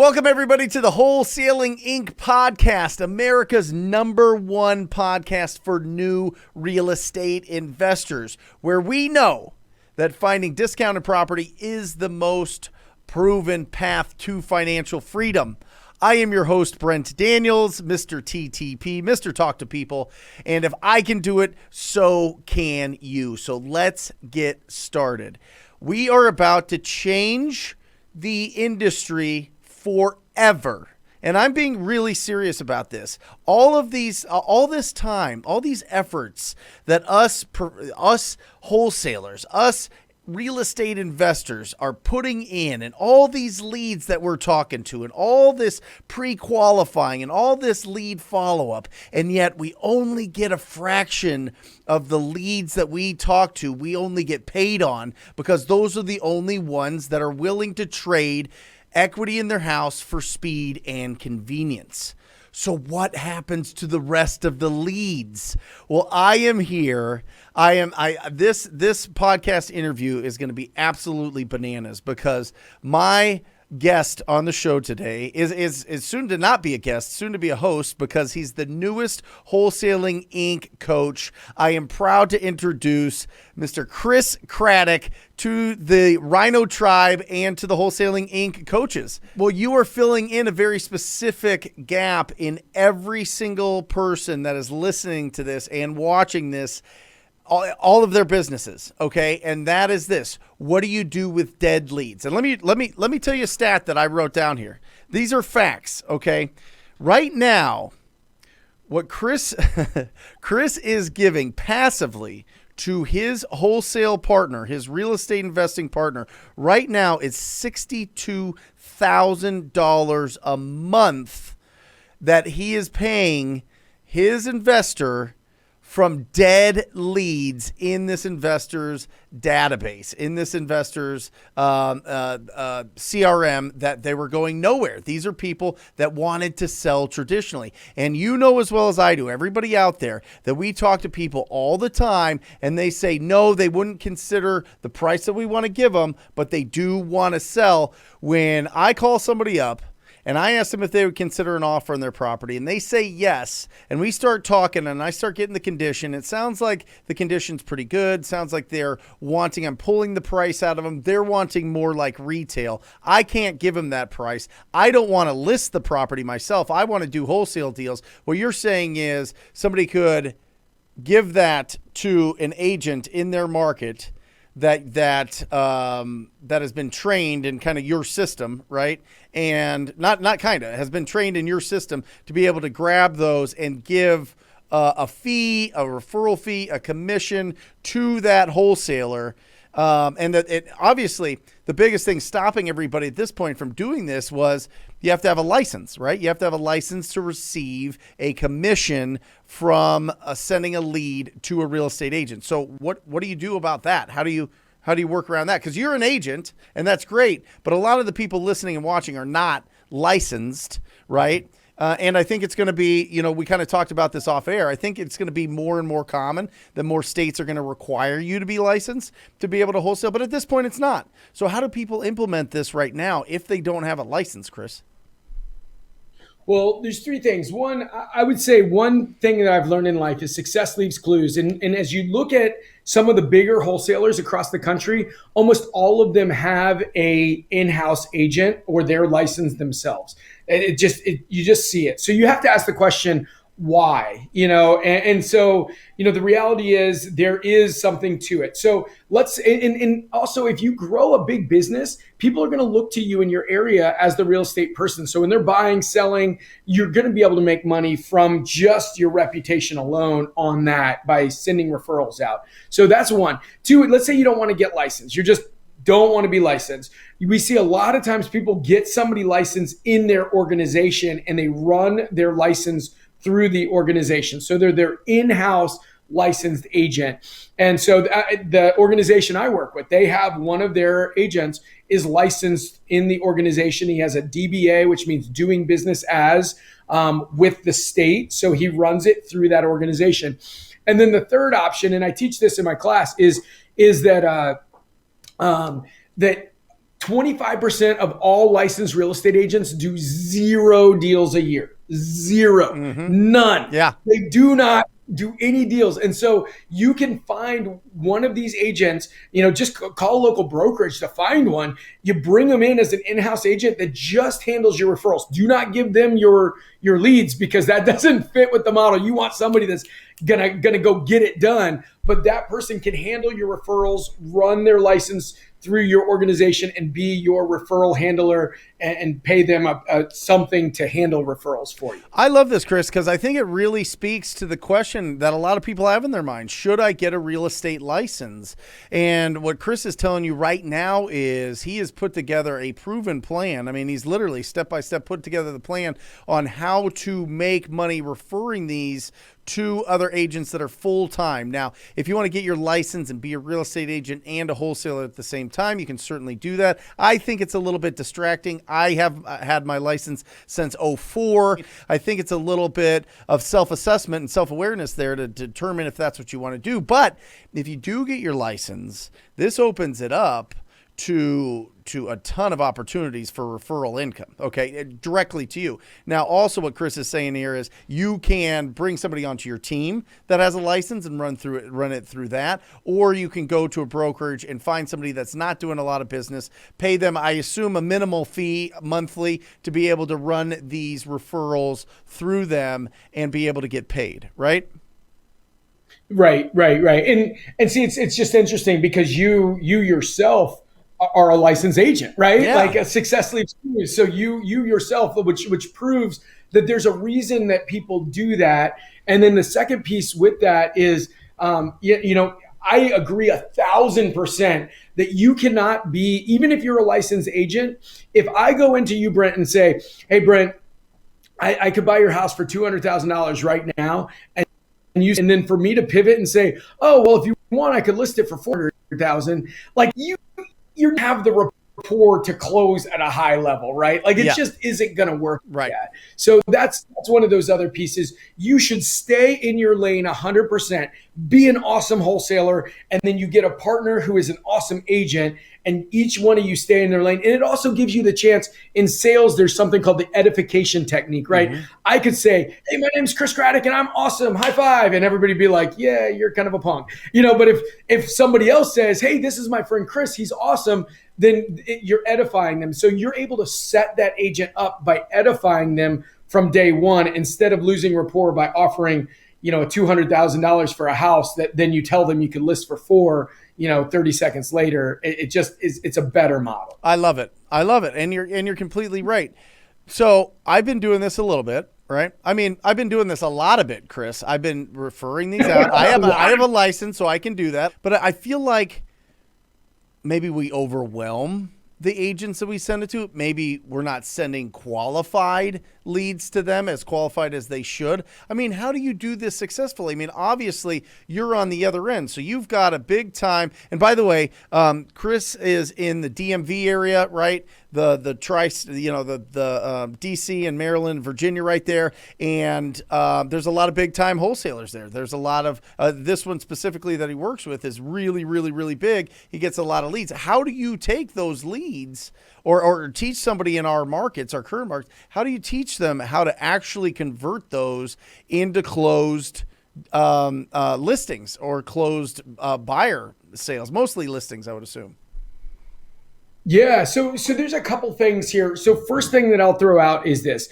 Welcome, everybody, to the Wholesaling Inc. podcast, America's #1 podcast for new real estate investors, where we know that finding discounted property is the most proven path to financial freedom. I am your host, Brent Daniels, Mr. TTP, Mr. Talk to People, and if I can do it, so can you. So let's get started. We are about to change the industry forever. And I'm being really serious about this. All this time, all these efforts that us wholesalers, us real estate investors are putting in, and all these leads that we're talking to, and all this pre-qualifying and all this lead follow-up, and yet we only get a fraction of the leads that we talk to, we only get paid on, because those are the only ones that are willing to trade equity in their house for speed and convenience. So what happens to the rest of the leads? Well, I am here. This podcast interview is going to be absolutely bananas, because my guest on the show today is soon to not be a guest, soon to be a host, because he's the newest Wholesaling Inc. coach. I am proud to introduce Mr. Chris Craddock to the Rhino Tribe and to the Wholesaling Inc. coaches. Well, you are filling in a very specific gap in every single person that is listening to this and watching this, all of their businesses, okay? And that is this: what do you do with dead leads? And let me tell you a stat that I wrote down here. These are facts, okay? Right now, what Chris is giving passively to his wholesale partner, his real estate investing partner, right now is $62,000 a month that he is paying his investor from dead leads in this investor's database, in this investor's CRM, that they were going nowhere. These are people that wanted to sell traditionally. And you know as well as I do, everybody out there, that we talk to people all the time and they say, no, they wouldn't consider the price that we want to give them, but they do want to sell. When I call somebody up and I asked them if they would consider an offer on their property, and they say yes, and we start talking, and I start getting the condition. It sounds like the condition's pretty good. Sounds like they're wanting, I'm pulling the price out of them. They're wanting more like retail. I can't give them that price. I don't want to list the property myself. I want to do wholesale deals. What you're saying is somebody could give that to an agent in their market that has been trained in kind of your system, right? And has been trained in your system to be able to grab those and give a fee, a referral fee, a commission to that wholesaler. And that it obviously, the biggest thing stopping everybody at this point from doing this was you have to have a license, right? You have to have a license to receive a commission from sending a lead to a real estate agent. So what do you do about that? How do you work around that? Because you're an agent, and that's great, but a lot of the people listening and watching are not licensed, right? And I think it's going to be, we kind of talked about this off air. I think it's going to be more and more common that more states are going to require you to be licensed to be able to wholesale. But at this point, it's not. So how do people implement this right now if they don't have a license, Chris? Well, there's three things. One, I would say one thing that I've learned in life is success leaves clues. And as you look at some of the bigger wholesalers across the country, almost all of them have a in-house agent or they're licensed themselves. You just see it. So you have to ask the question, why? And so, the reality is there is something to it. So and also, if you grow a big business, people are going to look to you in your area as the real estate person. So when they're buying, selling, you're going to be able to make money from just your reputation alone on that by sending referrals out. So that's one. Two, let's say you don't want to get licensed. You just don't want to be licensed. We see a lot of times people get somebody licensed in their organization and they run their license through the organization. So they're their in-house licensed agent. And so the organization I work with, they have one of their agents is licensed in the organization. He has a DBA, which means doing business as, with the state. So he runs it through that organization. And then the third option, and I teach this in my class, is that 25% of all licensed real estate agents do 0 deals a year. 0. None. Yeah. They do not do any deals. And so you can find one of these agents, just call a local brokerage to find one. You bring them in as an in-house agent that just handles your referrals. Do not give them your leads, because that doesn't fit with the model. You want somebody that's gonna go get it done, but that person can handle your referrals, run their license through your organization, and be your referral handler, and pay them something to handle referrals for you. I love this, Chris, because I think it really speaks to the question that a lot of people have in their mind. Should I get a real estate license? And what Chris is telling you right now is he has put together a proven plan. I mean, he's literally step-by-step put together the plan on how to make money referring these to other agents that are full-time. Now, if you want to get your license and be a real estate agent and a wholesaler at the same time, you can certainly do that. I think it's a little bit distracting. I have had my license since 2004. I think it's a little bit of self-assessment and self-awareness there to determine if that's what you want to do. But if you do get your license, this opens it up to a ton of opportunities for referral income, okay, directly to you. Now, also what Chris is saying here is you can bring somebody onto your team that has a license and run it through that, or you can go to a brokerage and find somebody that's not doing a lot of business, pay them, I assume, a minimal fee monthly to be able to run these referrals through them and be able to get paid, right? Right. And see, it's just interesting because you yourself are a licensed agent, right? Yeah. Like a success leaves clues. So you yourself, which proves that there's a reason that people do that. And then the second piece with that is, I agree 1,000% that you cannot be, even if you're a licensed agent, if I go into you, Brent, and say, hey, Brent, I could buy your house for $200,000 right now. And then for me to pivot and say, oh, well, if you want, I could list it for $400,000. Like you have the rapport to close at a high level, right? Like it just isn't going to work. Right. Like that. So that's one of those other pieces. You should stay in your lane 100%, be an awesome wholesaler, and then you get a partner who is an awesome agent, and each one of you stay in their lane. And it also gives you the chance in sales. There's something called the edification technique, right? Mm-hmm. I could say, hey, my name's Chris Craddock and I'm awesome. High five. And everybody be like, yeah, you're kind of a punk, but if somebody else says, hey, this is my friend Chris, he's awesome, then you're edifying them. So you're able to set that agent up by edifying them from day one, instead of losing rapport by offering, $200,000 for a house that then you tell them you can list for 30 seconds later. It just is, it's a better model. I love it. And you're completely right. So I've been doing this a little bit, right? I mean, I've been doing this a lot of it, Chris. I've been referring these out. I have a license, so I can do that. But I feel like maybe we overwhelm the agents that we send it to. Maybe we're not sending qualified leads to them, as qualified as they should. I mean, how do you do this successfully? I mean, obviously you're on the other end, so you've got a big time. And by the way, Chris is in the DMV area, right? The DC and Maryland, Virginia, right there. And there's a lot of big time wholesalers there. There's a lot of this one specifically that he works with is really, really, really big. He gets a lot of leads. How do you take those leads or teach somebody in our markets, our current markets, how do you teach them how to actually convert those into closed listings or closed buyer sales? Mostly listings, I would assume. Yeah. So there's a couple things here. So first thing that I'll throw out is this.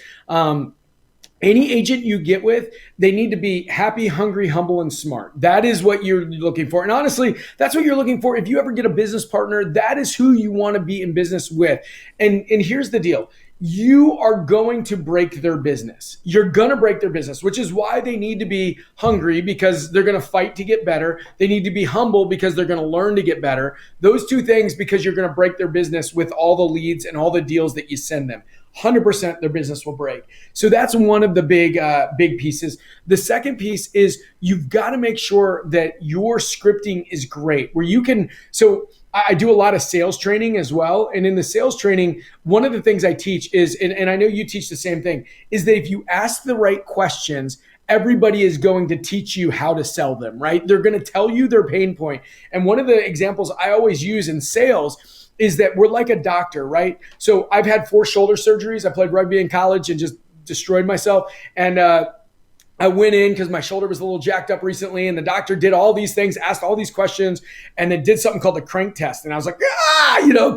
Any agent you get with, they need to be happy, hungry, humble, and smart. That is what you're looking for. And honestly, that's what you're looking for. If you ever get a business partner, that is who you want to be in business with. And here's the deal. You are going to break their business. You're going to break their business, which is why they need to be hungry, because they're going to fight to get better. They need to be humble because they're going to learn to get better. Those two things, because you're going to break their business with all the leads and all the deals that you send them. 100% their business will break. So that's one of the big pieces. The second piece is you've got to make sure that your scripting is great, where you can, so I do a lot of sales training as well. And in the sales training, one of the things I teach is, and I know you teach the same thing, is that if you ask the right questions, everybody is going to teach you how to sell them, right? They're going to tell you their pain point. And one of the examples I always use in sales is that we're like a doctor, right? So I've had 4 shoulder surgeries. I played rugby in college and just destroyed myself. And I went in because my shoulder was a little jacked up recently, and the doctor did all these things, asked all these questions, and then did something called the crank test. And I was like,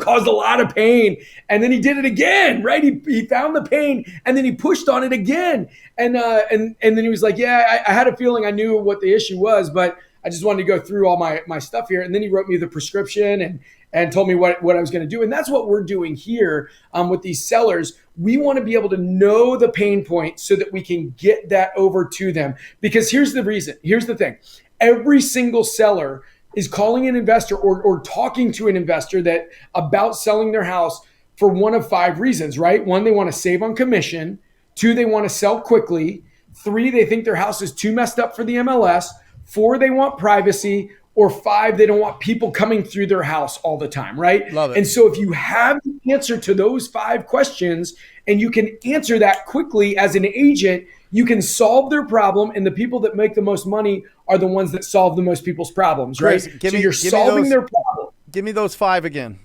caused a lot of pain. And then he did it again, right? He found the pain, and then he pushed on it again. And then he was like, I had a feeling I knew what the issue was, but I just wanted to go through all my stuff here. And then he wrote me the prescription and told me what I was going to do. And that's what we're doing here with these sellers. We want to be able to know the pain point so that we can get that over to them. Because here's the reason. Here's the thing. Every single seller is calling an investor or talking to an investor that about selling their house for one of 5 reasons, right? 1, they want to save on commission. 2, they want to sell quickly. 3, they think their house is too messed up for the MLS. 4, they want privacy. Or 5, they don't want people coming through their house all the time, right? Love it. And so if you have the answer to those 5 questions and you can answer that quickly as an agent, you can solve their problem. And the people that make the most money are the ones that solve the most people's problems, right? Chris, so you're solving their problem. Give me those 5 again.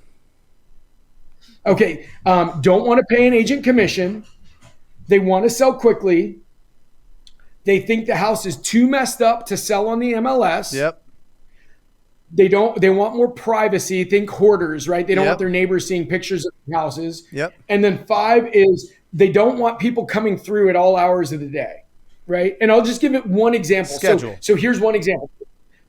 Okay. Don't want to pay an agent commission. They want to sell quickly. They think the house is too messed up to sell on the MLS. Yep. They want more privacy. Think hoarders, right? They don't want their neighbors seeing pictures of their houses. Yep. And then 5 is they don't want people coming through at all hours of the day, right? And I'll just give it one example. Schedule. So here's one example.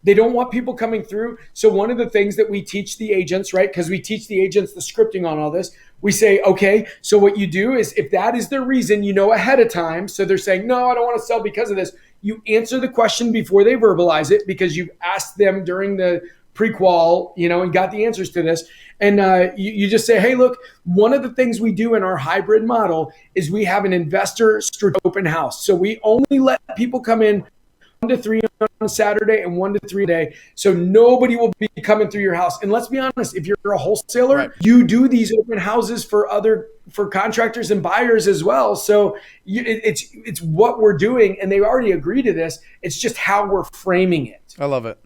They don't want people coming through. So one of the things that we teach the agents, right? Because we teach the agents the scripting on all this. We say, okay, so what you do is if that is their reason, ahead of time. So they're saying, no, I don't want to sell because of this. You answer the question before they verbalize it because you've asked them during the pre-qual, and got the answers to this. And you just say, hey, look, one of the things we do in our hybrid model is we have an investor open house. So we only let people come in 1 to 3 on Saturday and 1 to 3 a day. So nobody will be coming through your house. And let's be honest, if you're a wholesaler, right, you do these open houses for contractors and buyers as well. So it's what we're doing, and they already agree to this. It's just how we're framing it. I love it.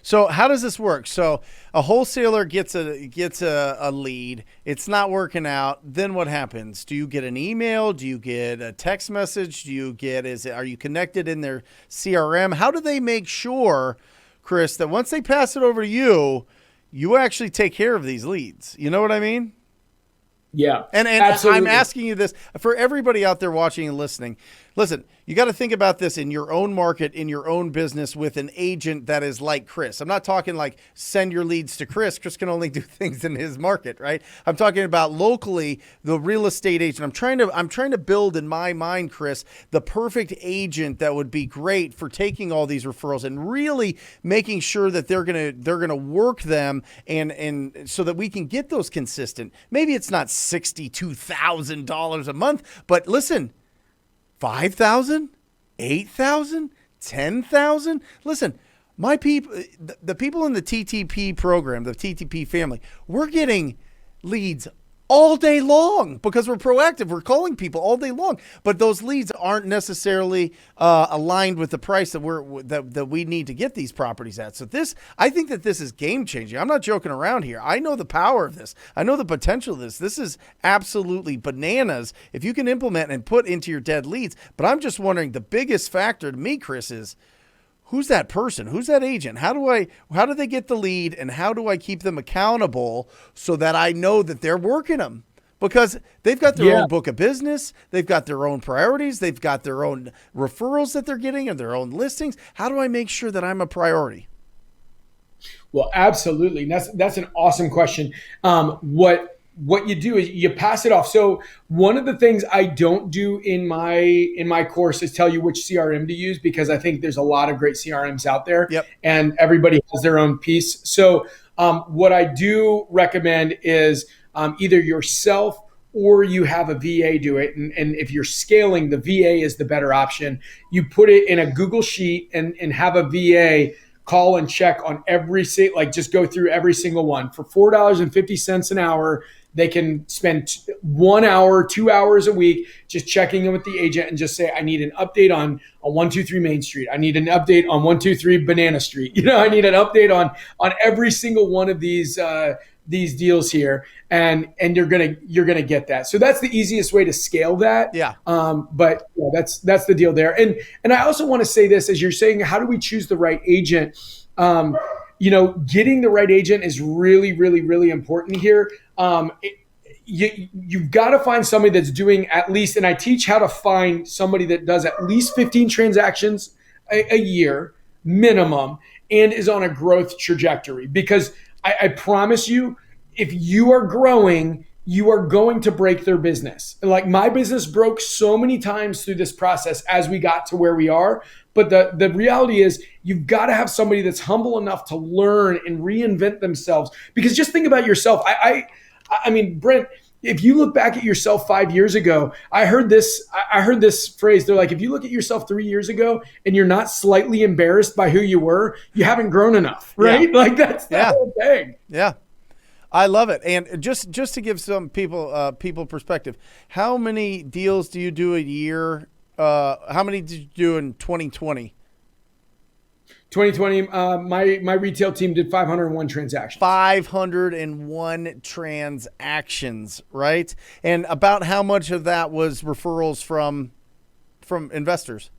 So how does this work? So a wholesaler gets a lead. It's not working out. Then what happens? Do you get an email? Do you get a text message? Are you connected in their CRM? How do they make sure, Chris, that once they pass it over to you, you actually take care of these leads? You know what I mean? Yeah. And I'm asking you this for everybody out there watching and listening. Listen, you got to think about this in your own market, in your own business with an agent that is like Chris. I'm not talking like send your leads to Chris. Chris can only do things in his market, right? I'm talking about locally, the real estate agent. I'm trying to build in my mind, Chris, the perfect agent that would be great for taking all these referrals and really making sure that they're gonna work them and so that we can get those consistent. Maybe it's not $62,000 a month, but listen, 5,000, 8,000, 10,000. Listen, my people, the people in the TTP program, the TTP family, we're getting leads all day long because we're proactive. We're calling people all day long, but those leads aren't necessarily aligned with the price that we need to get these properties at. So I think that this is game changing. I'm not joking around here. I know the power of this. I know the potential of this. This is absolutely bananas if you can implement and put into your dead leads. But I'm just wondering, the biggest factor to me, Chris, is who's that person? Who's that agent? How do they get the lead, and how do I keep them accountable so that I know that they're working them? Because they've got their own book of business. They've got their own priorities. They've got their own referrals that they're getting and their own listings. How do I make sure that I'm a priority? Well, absolutely. That's an awesome question. What you do is you pass it off. So one of the things I don't do in my course is tell you which CRM to use, because I think there's a lot of great CRMs out there. Yep. And everybody has their own piece. So what I do recommend is either yourself or you have a VA do it. And if you're scaling, the VA is the better option. You put it in a Google Sheet and have a VA call and check on just go through every single one. For $4.50 an hour, they can spend 1 hour, 2 hours a week just checking in with the agent and just say, I need an update on 123 Main Street. I need an update on 123 Banana Street. I need an update on every single one of these these deals here, and you're gonna get that. So that's the easiest way to scale that. Yeah. But yeah, that's the deal there. And I also want to say this, as you're saying, how do we choose the right agent? Getting the right agent is really, really, really important here. You've got to find somebody that's doing at least, and I teach how to find somebody that does at least 15 transactions a year minimum and is on a growth trajectory. Because I promise you, if you are growing, you are going to break their business. Like my business broke so many times through this process as we got to where we are. But the reality is you've got to have somebody that's humble enough to learn and reinvent themselves. Because just think about yourself. I mean, Brent, if you look back at yourself 5 years ago, I heard this phrase. They're like, if you look at yourself 3 years ago and you're not slightly embarrassed by who you were, you haven't grown enough, right? Yeah. Like that's the whole thing. Yeah. I love it. And just to give some people perspective, how many deals do you do a year? How many did you do in 2020? 2020, my retail team did 501 transactions. 501 transactions, right? And about how much of that was referrals from investors?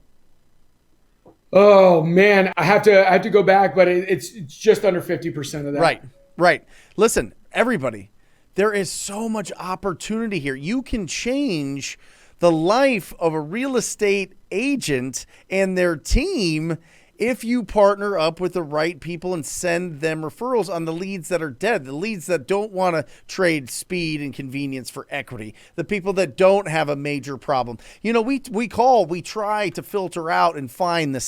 Oh man, I have to go back, but it's just under 50% of that. Right. Listen, everybody, there is so much opportunity here. You can change the life of a real estate agent and their team if you partner up with the right people and send them referrals on the leads that are dead, the leads that don't want to trade speed and convenience for equity, the people that don't have a major problem. You know, we try to filter out and find the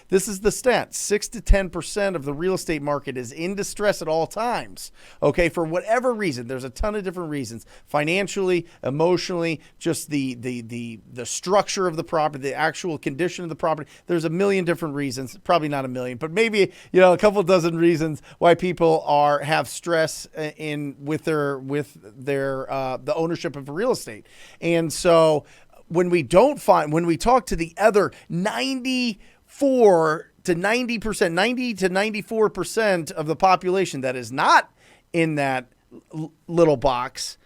this is the stat, 6 to 10% of the real estate market is in distress at all times. Okay, for whatever reason, there's a ton of different reasons, financially, emotionally, just the structure of the property, the actual condition of the property. There's a million different reasons. Probably not a million, but maybe a couple dozen reasons why people have stress with their the ownership of real estate. And so when we talk to the other 94 to 90%, 90 to 94% of the population that is not in that little box,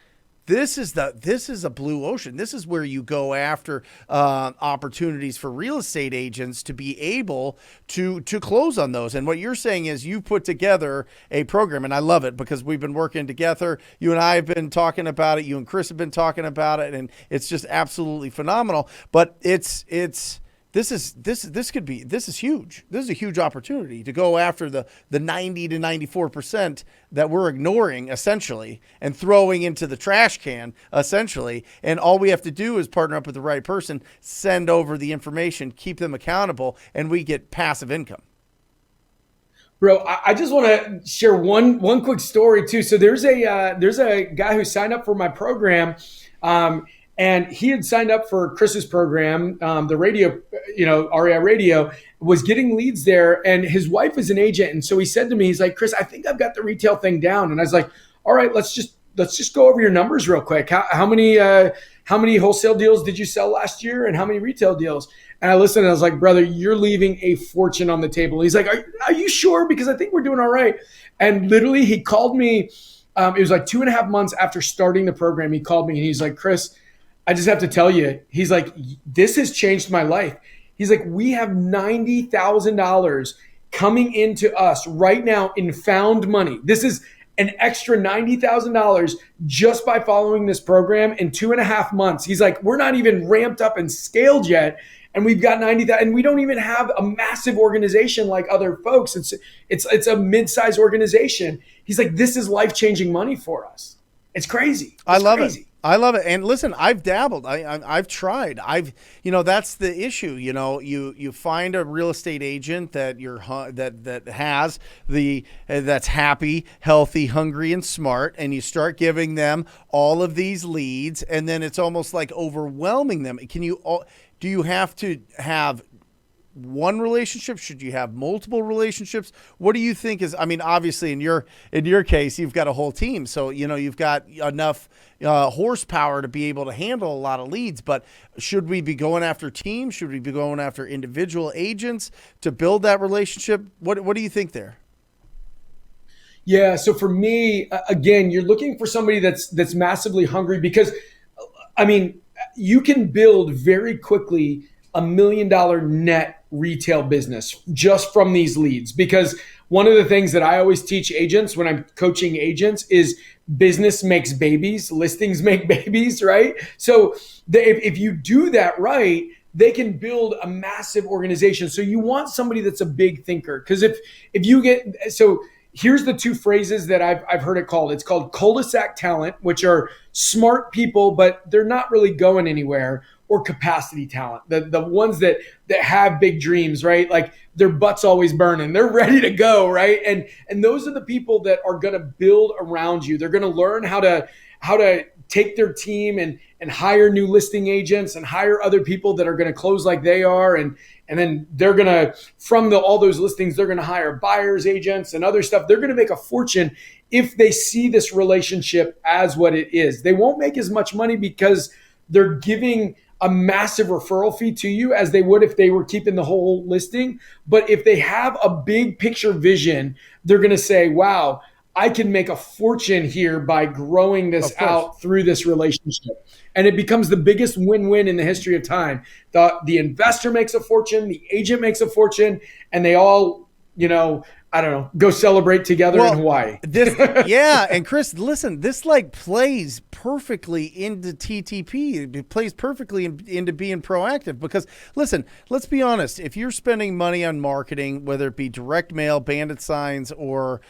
this is a blue ocean. This is where you go after opportunities for real estate agents to be able to close on those. And what you're saying is you put together a program, and I love it because we've been working together. You and I have been talking about it. You and Chris have been talking about it, and it's just absolutely phenomenal. But this is huge. This is a huge opportunity to go after the 90 to 94% that we're ignoring essentially and throwing into the trash can essentially. And all we have to do is partner up with the right person, send over the information, keep them accountable, and we get passive income. Bro, I just want to share one quick story too. So there's a guy who signed up for my program. And he had signed up for Chris's program, the radio, REI radio, was getting leads there. And his wife is an agent. And so he said to me, he's like, Chris, I think I've got the retail thing down. And I was like, all right, let's just go over your numbers real quick. How many wholesale deals did you sell last year? And how many retail deals? And I listened and I was like, brother, you're leaving a fortune on the table. And he's like, are you sure? Because I think we're doing all right. And literally he called me. It was like 2.5 months after starting the program. He called me and he's like, Chris, I just have to tell you, he's like, this has changed my life. He's like, we have $90,000 coming into us right now in found money. This is an extra $90,000 just by following this program in 2.5 months. He's like, we're not even ramped up and scaled yet. And we've got 90,000, and we don't even have a massive organization like other folks. It's a mid-sized organization. He's like, this is life-changing money for us. It's crazy. I love it. And listen, I've dabbled. I've tried. That's the issue. You find a real estate agent that that's happy, healthy, hungry, and smart, and you start giving them all of these leads, and then it's almost like overwhelming them. Do you have to have one relationship? Should you have multiple relationships? What do you think is, obviously in your case, you've got a whole team. So, you've got enough horsepower to be able to handle a lot of leads, but should we be going after teams? Should we be going after individual agents to build that relationship? What do you think there? Yeah. So for me, again, you're looking for somebody that's massively hungry because, I mean, you can build very quickly $1 million net retail business just from these leads. Because one of the things that I always teach agents when I'm coaching agents is business makes babies, listings make babies, right? So if you do that right, they can build a massive organization. So you want somebody that's a big thinker. Because if you get so here's the two phrases that I've heard it called. It's called cul-de-sac talent, which are smart people, but they're not really going anywhere, or capacity talent. The ones that have big dreams, right? Like their butt's always burning. They're ready to go, right? And those are the people that are going to build around you. They're going to learn how to take their team and hire new listing agents and hire other people that are going to close like they are, and then they're going to, from all those listings, they're going to hire buyers agents and other stuff. They're going to make a fortune if they see this relationship as what it is. They won't make as much money because they're giving a massive referral fee to you as they would if they were keeping the whole listing. But if they have a big picture vision, they're going to say, wow, I can make a fortune here by growing this out through this relationship. And it becomes the biggest win-win in the history of time. The investor makes a fortune, the agent makes a fortune, and they all, I don't know, go celebrate together in Hawaii. Yeah. And Chris, listen, this plays perfectly into TTP. It plays perfectly into being proactive because, listen, let's be honest. If you're spending money on marketing, whether it be direct mail, bandit signs, or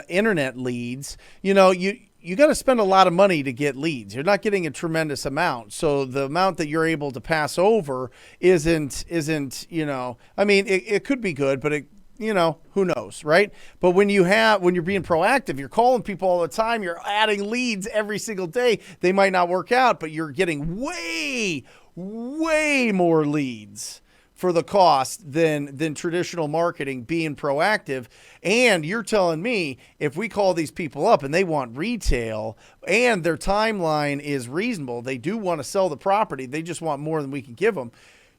internet leads, you got to spend a lot of money to get leads. You're not getting a tremendous amount. So the amount that you're able to pass over isn't, it could be good, but who knows, right? But when you're being proactive, you're calling people all the time, you're adding leads every single day. They might not work out, but you're getting way, way more leads for the cost than traditional marketing being proactive. And you're telling me if we call these people up and they want retail and their timeline is reasonable, they do want to sell the property, they just want more than we can give them.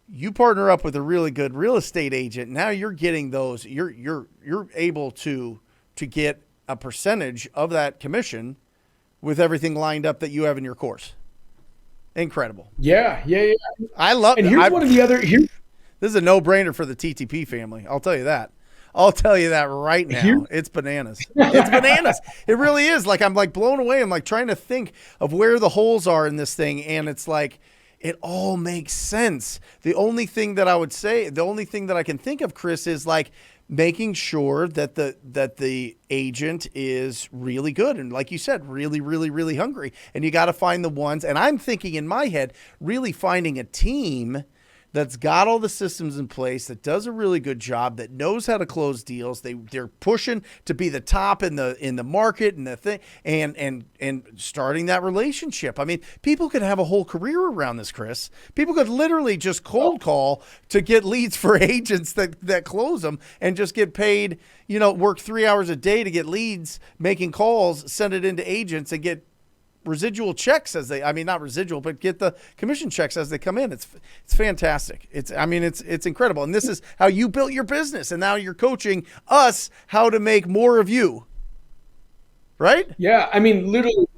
You partner up with a really good real estate agent. Now you're getting those. You're able to get a percentage of that commission with everything lined up that you have in your course. Incredible. Yeah. I love. And here's one of the other. This is a no-brainer for the TTP family. I'll tell you that. I'll tell you that right now. It's bananas. It's bananas. It really is. I'm blown away. I'm trying to think of where the holes are in this thing, and it's it all makes sense. The only thing that I can think of, Chris, is making sure that the agent is really good. And like you said, really, really, really hungry. And you got to find the ones. And I'm thinking in my head, really finding a team that's got all the systems in place, that does a really good job, that knows how to close deals. They're pushing to be the top in the market and the thing, and starting that relationship. I mean, people could have a whole career around this, Chris. People could literally just cold call to get leads for agents that close them and just get paid, work 3 hours a day to get leads, making calls, send it into agents and get residual checks not residual, but get the commission checks as they come in. It's fantastic. It's incredible. And this is how you built your business. And now you're coaching us how to make more of you. Right? Yeah. Literally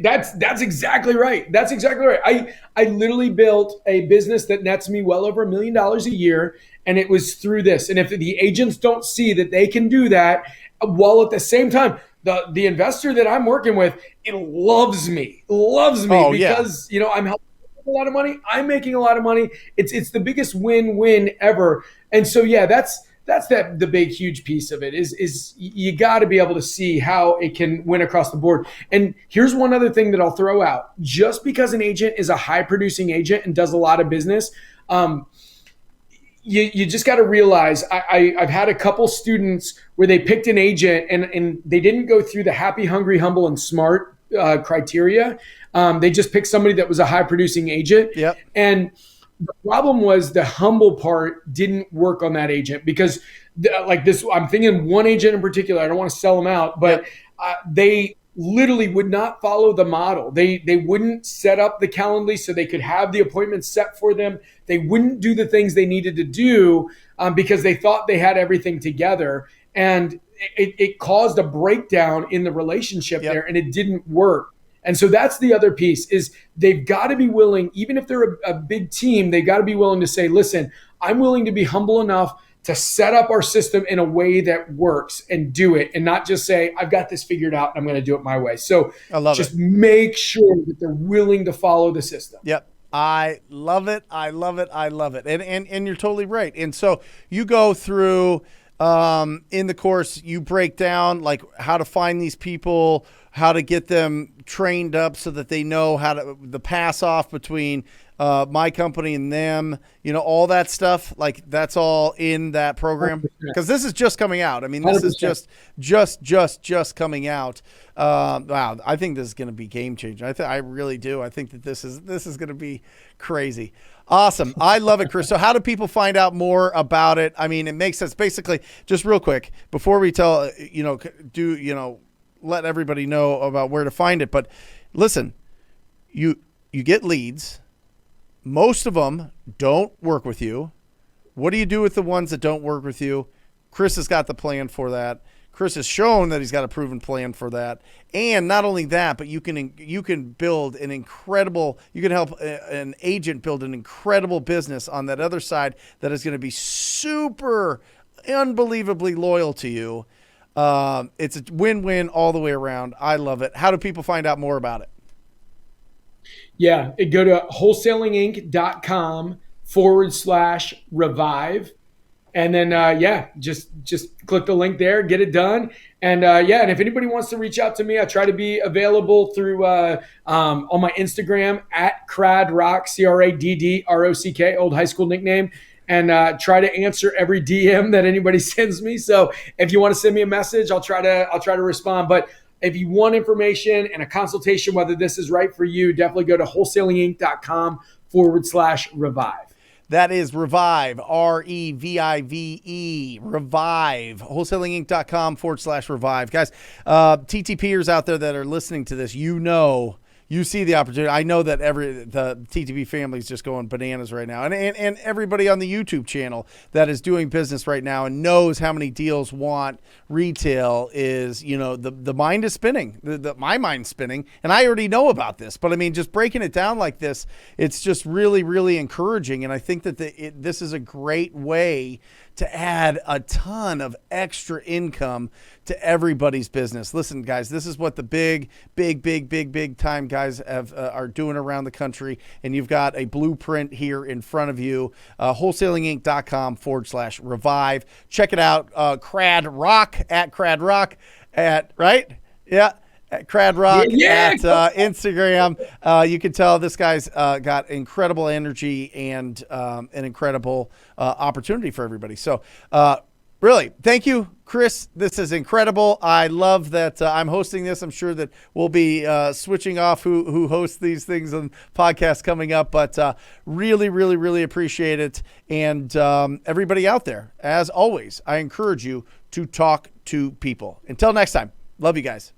that's exactly right. That's exactly right. I literally built a business that nets me well over $1 million a year. And it was through this. And if the agents don't see that they can do that, while at the same time, the investor that I'm working with, it loves me because, I'm helping a lot of money. I'm making a lot of money. It's the biggest win-win ever. And so, yeah, that's the big, huge piece of it is you got to be able to see how it can win across the board. And here's one other thing that I'll throw out. Just because an agent is a high producing agent and does a lot of business, you just got to realize I've had a couple students where they picked an agent and they didn't go through the happy, hungry, humble, and smart criteria. They just picked somebody that was a high producing agent. Yep. And the problem was the humble part didn't work on that agent because I'm thinking one agent in particular, I don't want to sell them out, but they literally would not follow the model. They wouldn't set up the Calendly so they could have the appointments set for them. They wouldn't do the things they needed to do because they thought they had everything together. And it caused a breakdown in the relationship Yep. there, and it didn't work. And so that's the other piece is they've got to be willing, even if they're a big team, they got to be willing to say, listen, I'm willing to be humble enough to set up our system in a way that works and do it, and not just say, I've got this figured out and I'm going to do it my way. So I love just it. make sure that they're willing to follow the system. Yep. I love it. I love it. I love it. And you're totally right. And so you go through in the course, you break down like how to find these people, how to get them trained up so that they know how to the pass off between my company and them, all that stuff. Like that's all in that program because this is just coming out. I mean, this 100%. is just coming out. Wow. I think this is going to be game changing. I really do. I think that this is going to be crazy. Awesome. I love it, Chris. So how do people find out more about it? I mean, it makes sense. Basically, just real quick before we tell, let everybody know about where to find it. But listen, you get leads. Most of them don't work with you. What do you do with the ones that don't work with you? Chris has got the plan for that. Chris has shown that he's got a proven plan for that. And not only that, but you can build an incredible, you can help an agent build an incredible business on that other side that is going to be super unbelievably loyal to you. It's a win-win all the way around. I love it. How do people find out more about it? Yeah, go to wholesalinginc.com/revive. And then, just click the link there, get it done. And and if anybody wants to reach out to me, I try to be available through on my Instagram at CradRock, CradDrock, old high school nickname, and try to answer every DM that anybody sends me. So if you want to send me a message, I'll try to respond. But if you want information and a consultation, whether this is right for you, definitely go to wholesalinginc.com/revive. That is Revive, REVIVE, Revive, wholesalinginc.com/revive. Guys, TTPers out there that are listening to this, you see the opportunity. I know that the TTP family is just going bananas right now. And everybody on the YouTube channel that is doing business right now and knows how many deals want retail is, the mind is spinning. My mind's spinning. And I already know about this. But, I mean, just breaking it down like this, it's just really, really encouraging. And I think that this is a great way to add a ton of extra income to everybody's business. Listen, guys, this is what the big time guys are doing around the country. And you've got a blueprint here in front of you, wholesalinginc.com/revive. Check it out. CradRock at CradRock right? Yeah. At CradRock at Instagram. You can tell this guy's got incredible energy and an incredible opportunity for everybody. So really, thank you, Chris. This is incredible. I love that I'm hosting this. I'm sure that we'll be switching off who hosts these things on podcasts coming up, but really, really, really appreciate it. And everybody out there, as always, I encourage you to talk to people. Until next time, love you guys.